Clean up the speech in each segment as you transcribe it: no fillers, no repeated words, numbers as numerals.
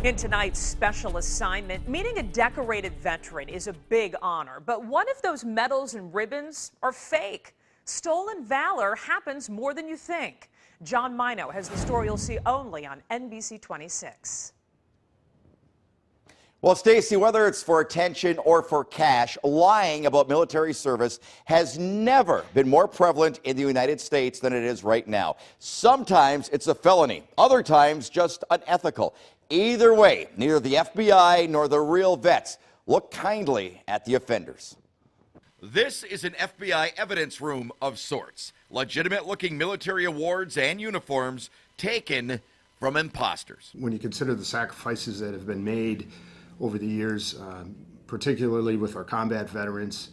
In tonight's special assignment, meeting a decorated veteran is a big honor, but what if those medals and ribbons are fake? Stolen valor happens more than you think. John Mino has the story you'll see only on NBC 26. Well, Stacy, whether it's for attention or for cash, lying about military service has never been more prevalent in the United States than it is right now. Sometimes it's a felony, other times just unethical. Either way, neither the FBI nor the real vets look kindly at the offenders. This is an FBI evidence room of sorts. Legitimate-looking military awards and uniforms taken from imposters. When you consider the sacrifices that have been made over the years, particularly with our combat veterans,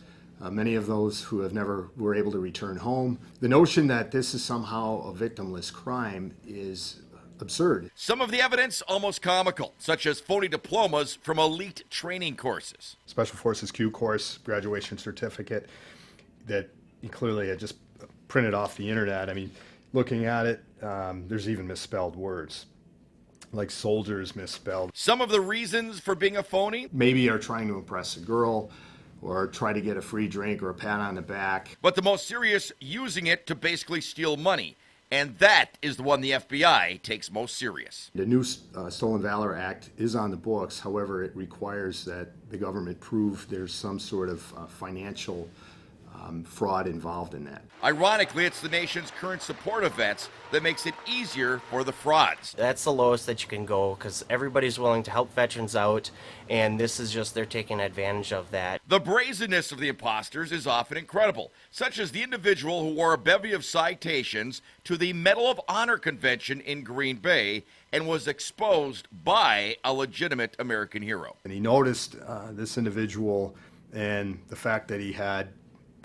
many of those who have never were able to return home, the notion that this is somehow a victimless crime is absurd. Some of the evidence almost comical, such as phony diplomas from elite training courses. Special Forces Q course, graduation certificate that he clearly had just printed off the internet. I mean, looking at it, there's even misspelled words, like soldiers misspelled. Some of the reasons for being a phony? Maybe you're trying to impress a girl or try to get a free drink or a pat on the back. But the most serious, using it to basically steal money. And that is the one the FBI takes most serious. The new Stolen Valor Act is on the books. However, it requires that the government prove there's some sort of financial fraud involved in that. Ironically, it's the nation's current support of vets that makes it easier for the frauds. That's the lowest that you can go because everybody's willing to help veterans out, and this is just they're taking advantage of that. The brazenness of the imposters is often incredible, such as the individual who wore a bevy of citations to the Medal of Honor convention in Green Bay and was exposed by a legitimate American hero. And he noticed this individual and the fact that he had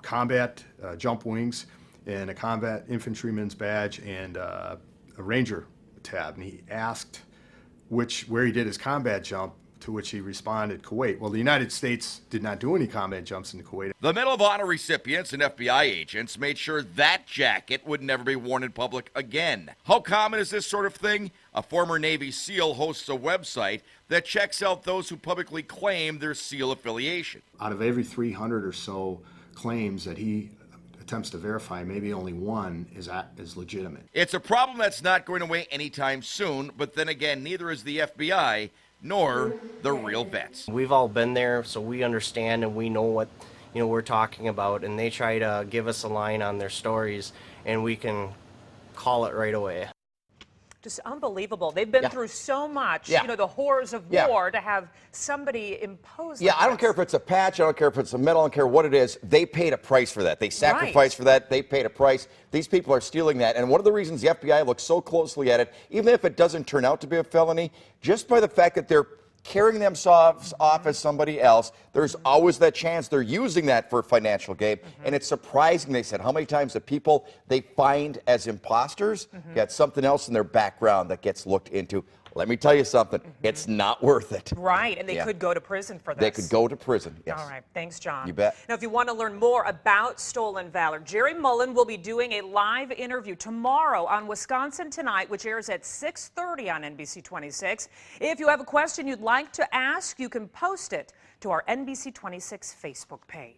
combat jump wings and a combat infantryman's badge and a ranger tab, and he asked where he did his combat jump, to which he responded, Kuwait. Well, the United States did not do any combat jumps in Kuwait. The Medal of Honor recipients and FBI agents made sure that jacket would never be worn in public again. How common is this sort of thing? A former Navy SEAL hosts a website that checks out those who publicly claim their SEAL affiliation. Out of every 300 or so claims that he attempts to verify, maybe only one is legitimate. It's a problem that's not going away anytime soon, but then again, neither is the FBI nor the real vets. We've all been there, so we understand and we know what we're talking about, and they try to give us a line on their stories and we can call it right away. Just unbelievable. They've been through so much, the horrors of war, to have somebody impose I don't care if it's a patch, I don't care if it's a medal, I don't care what it is. They paid a price for that. They sacrificed for that. They paid a price. These people are stealing that. And one of the reasons the FBI looks so closely at it, even if it doesn't turn out to be a felony, just by the fact that they're carrying themselves off as somebody else, there's always that chance they're using that for financial gain. And it's surprising, they said, how many times the people they find as imposters got something else in their background that gets looked into. Let me tell you something, it's not worth it. Right, and they could go to prison for this. They could go to prison, yes. All right, thanks, John. You bet. Now, if you want to learn more about Stolen Valor, Jerry Mullen will be doing a live interview tomorrow on Wisconsin Tonight, which airs at 6:30 on NBC 26. If you have a question you'd like to ask, you can post it to our NBC 26 Facebook page.